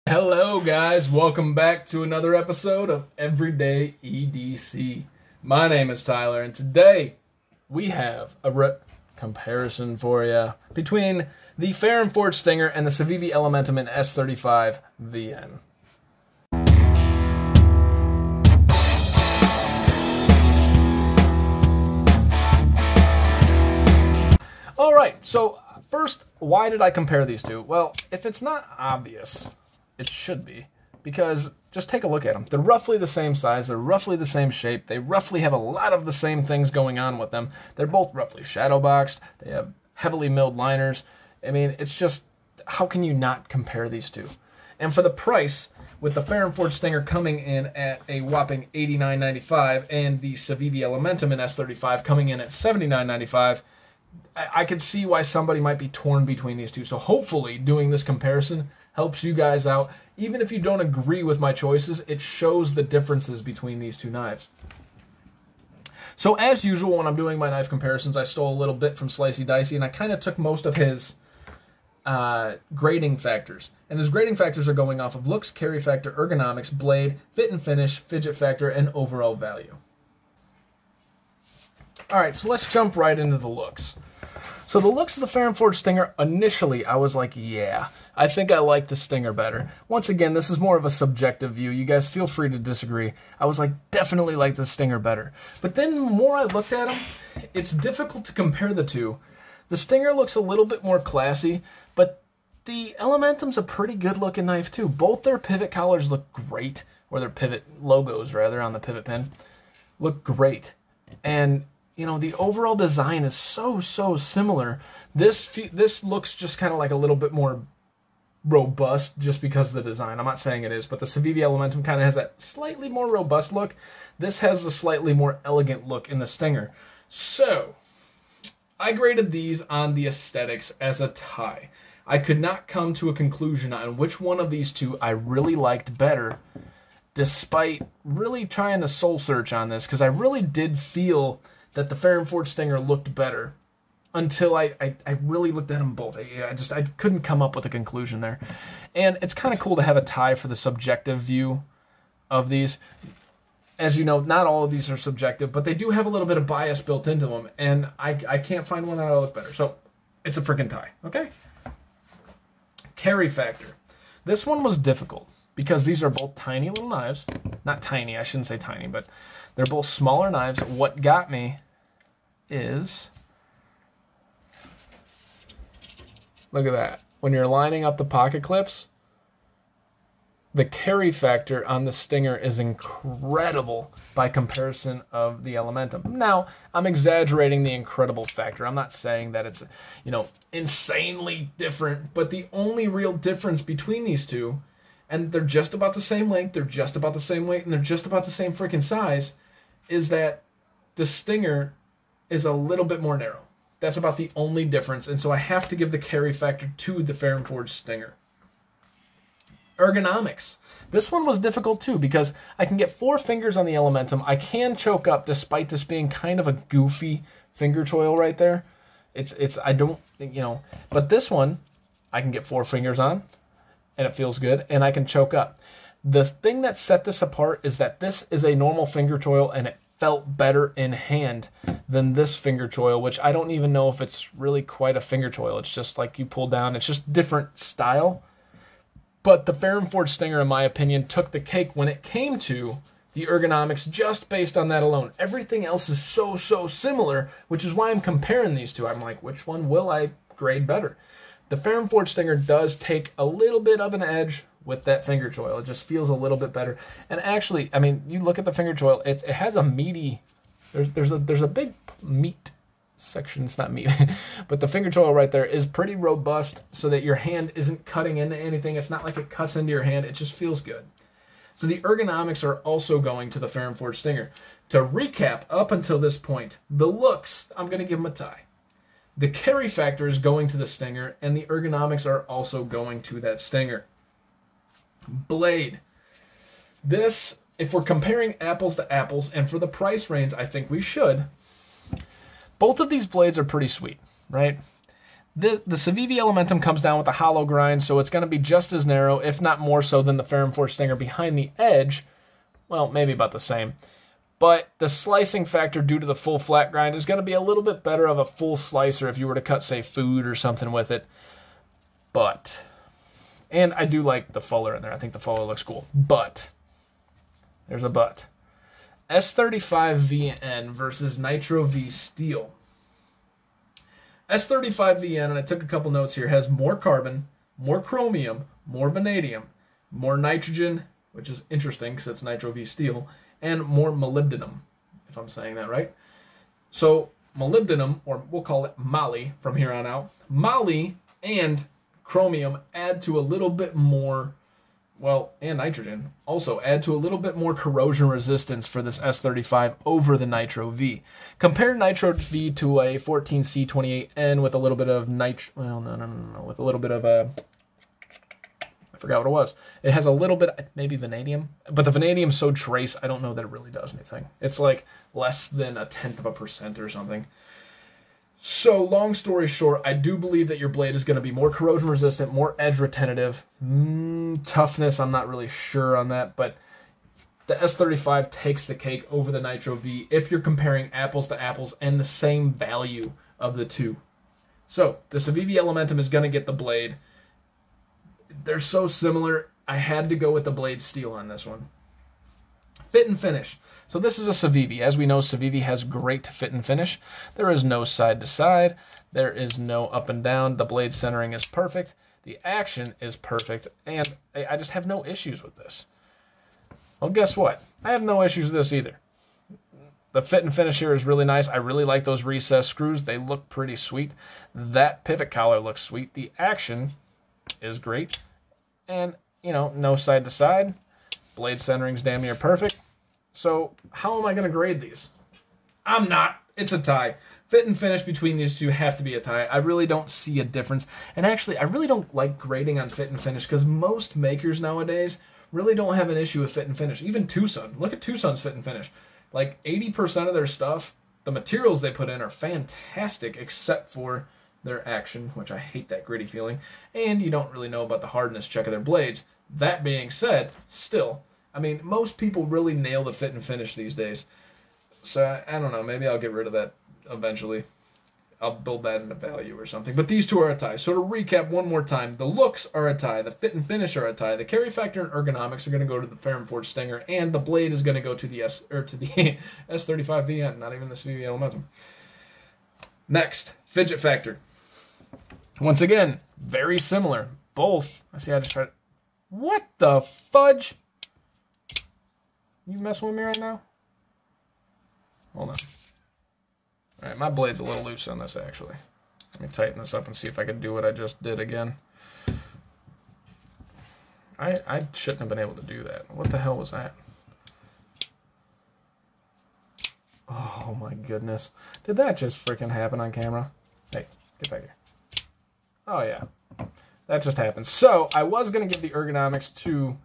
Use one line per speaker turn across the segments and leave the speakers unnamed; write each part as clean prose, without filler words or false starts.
Hello guys, welcome back to another episode of Everyday EDC. My name is Tyler and today we have a comparison for you between the Ferrum Forge Stinger and the Civivi Elementum in S35 VN. Alright, so first, why did I compare these two? Well, if it's not obvious, it should be, because just take a look at them. They're roughly the same size, they're roughly the same shape, they roughly have a lot of the same things going on with them. They're both roughly shadow boxed, they have heavily milled liners. I mean, it's just, how can you not compare these two? And for the price, with the Ferrum Forge Stinger coming in at a whopping $89.95 and the Civivi Elementum in S35 coming in at $79.95, I could see why somebody might be torn between these two. So hopefully doing this comparison helps you guys out. Even if you don't agree with my choices, it shows the differences between these two knives. So as usual, when I'm doing my knife comparisons, I stole a little bit from Slicey Dicey, and I kind of took most of his grading factors. And his grading factors are going off of looks, carry factor, ergonomics, blade, fit and finish, fidget factor, and overall value. Alright, so let's jump right into the looks. So the looks of the Ferrum Forge Stinger, initially I was like, yeah, I think I like the Stinger better. Once again, this is more of a subjective view. You guys feel free to disagree. I was like, definitely like the Stinger better. But then the more I looked at them, it's difficult to compare the two. The Stinger looks a little bit more classy, but the Elementum's a pretty good looking knife too. Both their pivot collars look great, or their pivot logos rather on the pivot pin, look great. And you know, the overall design is so similar. This looks just kind of like a little bit more robust just because of the design. I'm not saying it is, but the Civivi Elementum kind of has that slightly more robust look. This has the slightly more elegant look in the Stinger. So, I graded these on the aesthetics as a tie. I could not come to a conclusion on which one of these two I really liked better, despite really trying to soul search on this, because I really did feel that the Ferrum Forge Stinger looked better until I really looked at them both. I couldn't come up with a conclusion there. And it's kind of cool to have a tie for the subjective view of these. As you know, not all of these are subjective, but they do have a little bit of bias built into them, and I can't find one that I like better. So it's a freaking tie, okay? Carry factor. This one was difficult because these are both tiny little knives. Not tiny, I shouldn't say tiny, but they're both smaller knives. What got me is, look at that. When you're lining up the pocket clips, the carry factor on the Stinger is incredible by comparison of the Elementum. Now, I'm exaggerating the incredible factor. I'm not saying that it's, you know, insanely different, but the only real difference between these two, and they're just about the same length, they're just about the same weight, and they're just about the same freaking size, is that the Stinger is a little bit more narrow. That's about the only difference, and so I have to give the carry factor to the Ferrum Forge Stinger. Ergonomics. This one was difficult too because I can get 4 fingers on the Elementum. I can choke up despite this being kind of a goofy finger choil right there. I don't, you know, but this one I can get 4 fingers on and it feels good, and I can choke up. The thing that set this apart is that this is a normal finger choil and it felt better in hand than this finger choil, which I don't even know if it's really quite a finger choil. It's just like you pull down. It's just different style. But the Ferrum Forge Stinger, in my opinion, took the cake when it came to the ergonomics just based on that alone. Everything else is so similar, which is why I'm comparing these two. I'm like, which one will I grade better? The Ferrum Forge Stinger does take a little bit of an edge with that finger choil. It just feels a little bit better. And actually, I mean, you look at the finger choil, it has a meaty, there's a big meat section. It's not meat, but the finger choil right there is pretty robust so that your hand isn't cutting into anything. It's not like it cuts into your hand. It just feels good. So the ergonomics are also going to the Ferrum Forge Stinger. To recap up until this point, the looks, I'm going to give them a tie. The carry factor is going to the Stinger, and the ergonomics are also going to that Stinger. Blade. This, if we're comparing apples to apples, and for the price range, I think we should, both of these blades are pretty sweet, right? The Civivi Elementum comes down with a hollow grind, so it's going to be just as narrow, if not more so, than the Ferrum Forge Stinger behind the edge. Well, maybe about the same. But the slicing factor due to the full flat grind is going to be a little bit better of a full slicer if you were to cut, say, food or something with it. But, and I do like the fuller in there. I think the fuller looks cool. But, there's a but. S35VN versus Nitro V Steel. S35VN, and I took a couple notes here, has more carbon, more chromium, more vanadium, more nitrogen, which is interesting because it's Nitro V Steel, and more molybdenum, if I'm saying that right. So molybdenum, or we'll call it moly from here on out, moly and chromium add to a little bit more, well, and nitrogen also add to a little bit more corrosion resistance for this S35 over the Nitro V. Compare Nitro V to a 14C28N with a little bit of with a little bit of I forgot what it was. It has a little bit, maybe vanadium, but the vanadium's so trace, I don't know that it really does anything. It's like less than 0.1% or something. So, long story short, I do believe that your blade is going to be more corrosion resistant, more edge retentive. Toughness, I'm not really sure on that, but the S35 takes the cake over the Nitro V if you're comparing apples to apples and the same value of the two. So, the Civivi Elementum is going to get the blade. They're so similar, I had to go with the blade steel on this one. Fit and finish. So this is a Civivi. As we know, Civivi has great fit and finish. There is no side to side. There is no up and down. The blade centering is perfect. The action is perfect. And I just have no issues with this. Well, guess what? I have no issues with this either. The fit and finish here is really nice. I really like those recessed screws. They look pretty sweet. That pivot collar looks sweet. The action is great. And, you know, no side to side. Blade centering's damn near perfect. So, how am I going to grade these? I'm not. It's a tie. Fit and finish between these two have to be a tie. I really don't see a difference. And actually, I really don't like grading on fit and finish because most makers nowadays really don't have an issue with fit and finish. Even Tucson. Look at Tucson's fit and finish. Like 80% of their stuff, the materials they put in are fantastic except for their action, which I hate that gritty feeling. And you don't really know about the hardness check of their blades. That being said, still, I mean, most people really nail the fit and finish these days. So, I don't know. Maybe I'll get rid of that eventually. I'll build that into value or something. But these two are a tie. So, to recap one more time, the looks are a tie. The fit and finish are a tie. The carry factor and ergonomics are going to go to the Ferrum Forge Stinger. And the blade is going to go to the S35VN, not even the Civivi Elementum. Next, fidget factor. Once again, very similar. Both. I see I just tried. What the fudge? You messing with me right now? Hold on. All right, my blade's a little loose on this, actually. Let me tighten this up and see if I can do what I just did again. I shouldn't have been able to do that. What the hell was that? Oh, my goodness. Did that just freaking happen on camera? Hey, get back here. Oh, yeah. That just happened. So, I was going to give the ergonomics to,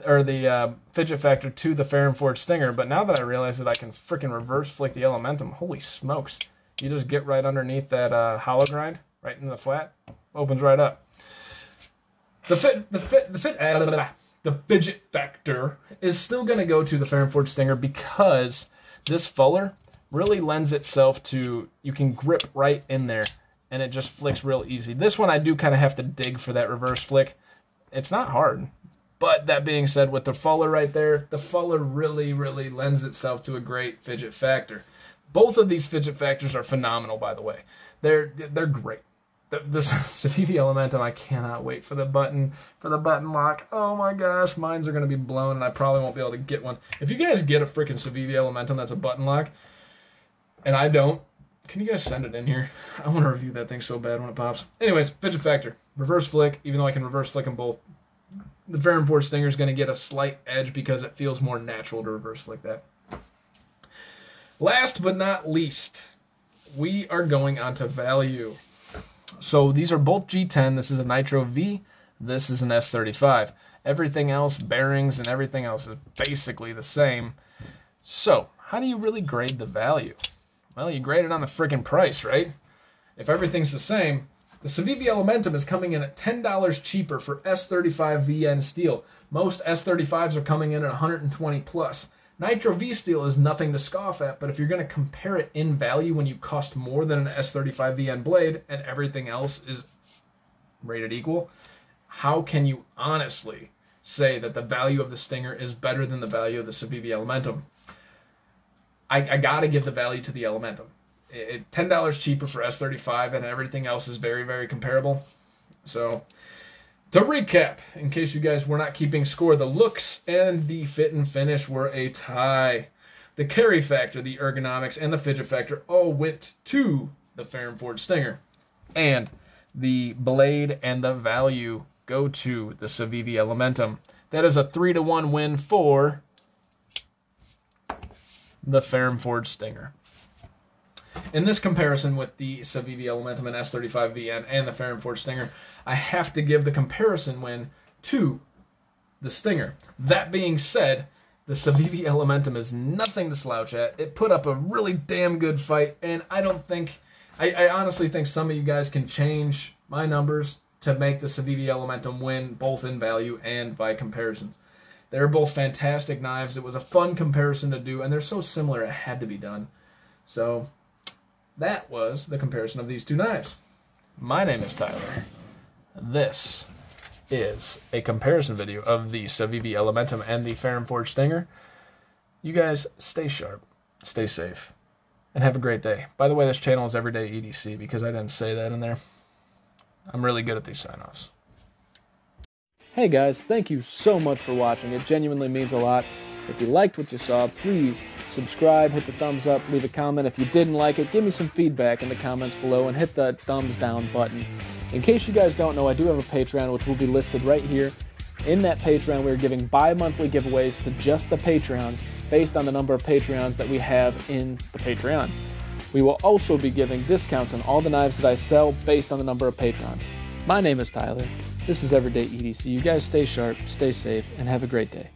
or the fidget factor to the Ferrum Forge Stinger, but now that I realize that I can freaking reverse flick the Elementum, holy smokes. You just get right underneath that hollow grind, right in the flat, opens right up. The fidget factor is still going to go to the Ferrum Forge Stinger because this fuller really lends itself to, you can grip right in there and it just flicks real easy. This one I do kind of have to dig for that reverse flick. It's not hard. But that being said, with the fuller right there, the fuller really, really lends itself to a great fidget factor. Both of these fidget factors are phenomenal, by the way. They're great. This Civivi Elementum, I cannot wait for the button lock. Oh my gosh, mines are going to be blown, and I probably won't be able to get one. If you guys get a freaking Civivi Elementum that's a button lock, and I don't, can you guys send it in here? I want to review that thing so bad when it pops. Anyways, fidget factor. Reverse flick, even though I can reverse flick them both. The Ferrum Forge Stinger is going to get a slight edge because it feels more natural to reverse flick that. Last but not least, we are going on to value. So these are both G10. This is a Nitro V. This is an S35. Everything else, bearings and everything else is basically the same. So how do you really grade the value? Well, you grade it on the freaking price, right? If everything's the same, The Civivi Elementum is coming in at $10 cheaper for S35VN steel. Most S35s are coming in at 120 plus. Nitro V steel is nothing to scoff at, but if you're going to compare it in value when you cost more than an S35VN blade and everything else is rated equal, how can you honestly say that the value of the Stinger is better than the value of the Civivi Elementum? I got to give the value to the Elementum. $10 cheaper for S35 and everything else is very, very comparable. So, to recap, in case you guys were not keeping score, the looks and the fit and finish were a tie. The carry factor, the ergonomics, and the fidget factor all went to the Ferrum Forge Stinger. And the blade and the value go to the Civivi Elementum. That is a 3-1 win for the Ferrum Forge Stinger. In this comparison with the Civivi Elementum and S35VN and the Ferrum Forge Stinger, I have to give the comparison win to the Stinger. That being said, the Civivi Elementum is nothing to slouch at. It put up a really damn good fight, and I honestly think some of you guys can change my numbers to make the Civivi Elementum win both in value and by comparison. They're both fantastic knives. It was a fun comparison to do, and they're so similar it had to be done. So that was the comparison of these two knives. My name is Tyler. This is a comparison video of the Civivi Elementum and the Ferrum Forge Stinger. You guys stay sharp, stay safe, and have a great day. By the way, this channel is Everyday EDC because I didn't say that in there. I'm really good at these sign-offs. Hey guys, thank you so much for watching. It genuinely means a lot. If you liked what you saw, please subscribe, hit the thumbs up, leave a comment. If you didn't like it, give me some feedback in the comments below and hit the thumbs down button. In case you guys don't know, I do have a Patreon, which will be listed right here. In that Patreon, we're giving bi-monthly giveaways to just the Patreons based on the number of Patreons that we have in the Patreon. We will also be giving discounts on all the knives that I sell based on the number of patrons. My name is Tyler. This is Everyday EDC. You guys stay sharp, stay safe, and have a great day.